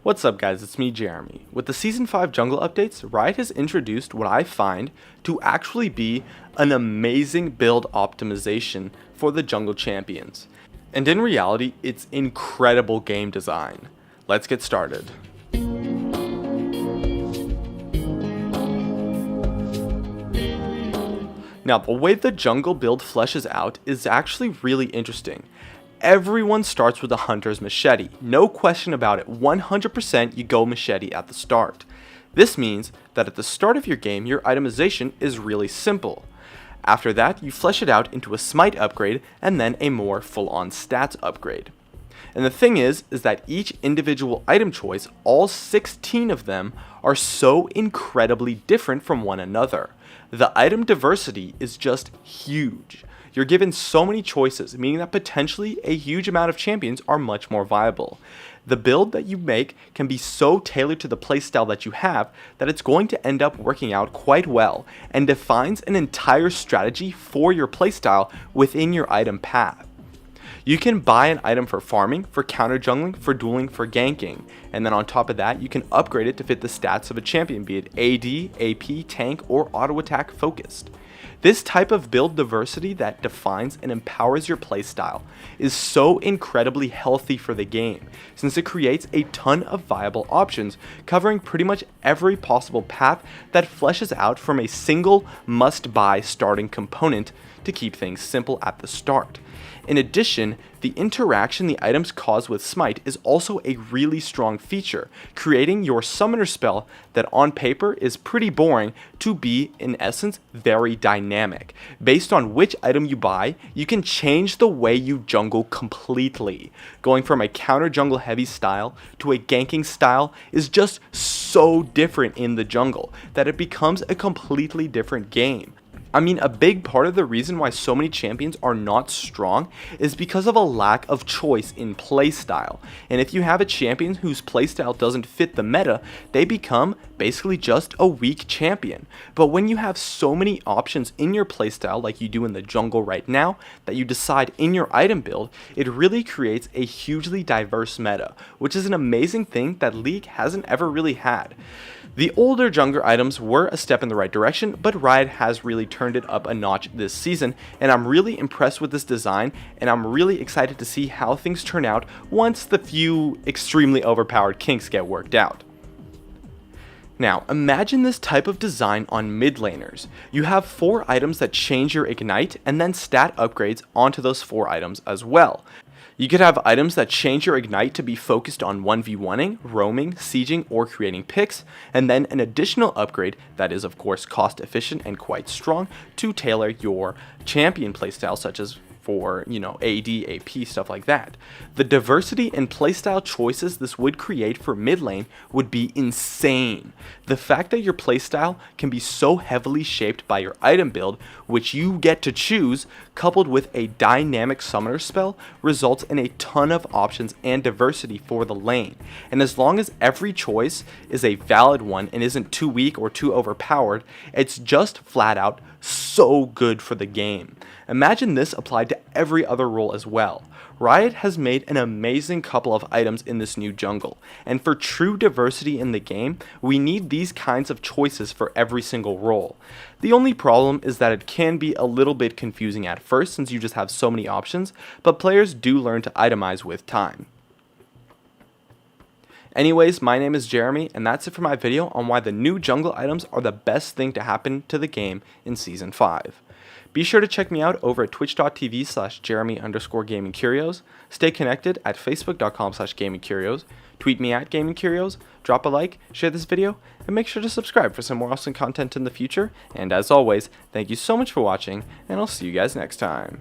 What's up guys, it's me Jeremy. With the Season 5 jungle updates, Riot has introduced what I find to actually be an amazing build optimization for the jungle champions. And in reality, it's incredible game design. Let's get started. Now, the way the jungle build fleshes out is actually really interesting. Everyone starts with a hunter's machete, no question about it, 100% you go machete at the start. This means that at the start of your game, your itemization is really simple. After that, you flesh it out into a smite upgrade and then a more full-on stats upgrade. And the thing is that each individual item choice, all 16 of them, are so incredibly different from one another. The item diversity is just huge. You're given so many choices, meaning that potentially a huge amount of champions are much more viable. The build that you make can be so tailored to the playstyle that you have that it's going to end up working out quite well and defines an entire strategy for your playstyle within your item path. You can buy an item for farming, for counter jungling, for dueling, for ganking, and then on top of that you can upgrade it to fit the stats of a champion, be it AD, AP, tank, or auto attack focused. This type of build diversity that defines and empowers your playstyle is so incredibly healthy for the game, since it creates a ton of viable options covering pretty much every possible path that fleshes out from a single must-buy starting component to keep things simple at the start. In addition, the interaction the items cause with Smite is also a really strong feature, creating your summoner spell that on paper is pretty boring to be, in essence, very dynamic. Based on which item you buy, you can change the way you jungle completely. Going from a counter jungle heavy style to a ganking style is just so different in the jungle that it becomes a completely different game. I mean, a big part of the reason why so many champions are not strong is because of a lack of choice in playstyle. And if you have a champion whose playstyle doesn't fit the meta, they become basically just a weak champion. But when you have so many options in your playstyle like you do in the jungle right now, that you decide in your item build, it really creates a hugely diverse meta, which is an amazing thing that League hasn't ever really had. The older jungler items were a step in the right direction, but Riot has really turned it up a notch this season, and I'm really impressed with this design, and I'm really excited to see how things turn out once the few extremely overpowered kinks get worked out. Now, imagine this type of design on mid laners. You have 4 items that change your ignite, and then stat upgrades onto those 4 items as well. You could have items that change your ignite to be focused on 1v1ing, roaming, sieging, or creating picks, and then an additional upgrade that is of course cost efficient and quite strong to tailor your champion playstyle, such as for, AD, AP, stuff like that. The diversity in playstyle choices this would create for mid lane would be insane. The fact that your playstyle can be so heavily shaped by your item build, which you get to choose, coupled with a dynamic summoner spell, results in a ton of options and diversity for the lane. And as long as every choice is a valid one and isn't too weak or too overpowered, it's just flat out so good for the game. Imagine this applied to every other role as well. Riot has made an amazing couple of items in this new jungle, and for true diversity in the game, we need these kinds of choices for every single role. The only problem is that it can be a little bit confusing at first since you just have so many options, but players do learn to itemize with time. Anyways, my name is Jeremy, and that's it for my video on why the new jungle items are the best thing to happen to the game in Season 5. Be sure to check me out over at twitch.tv/Jeremy_GamingCurios. Stay connected at facebook.com/GamingCurios. Tweet me at GamingCurios. Drop a like, share this video, and make sure to subscribe for some more awesome content in the future. And as always, thank you so much for watching, and I'll see you guys next time.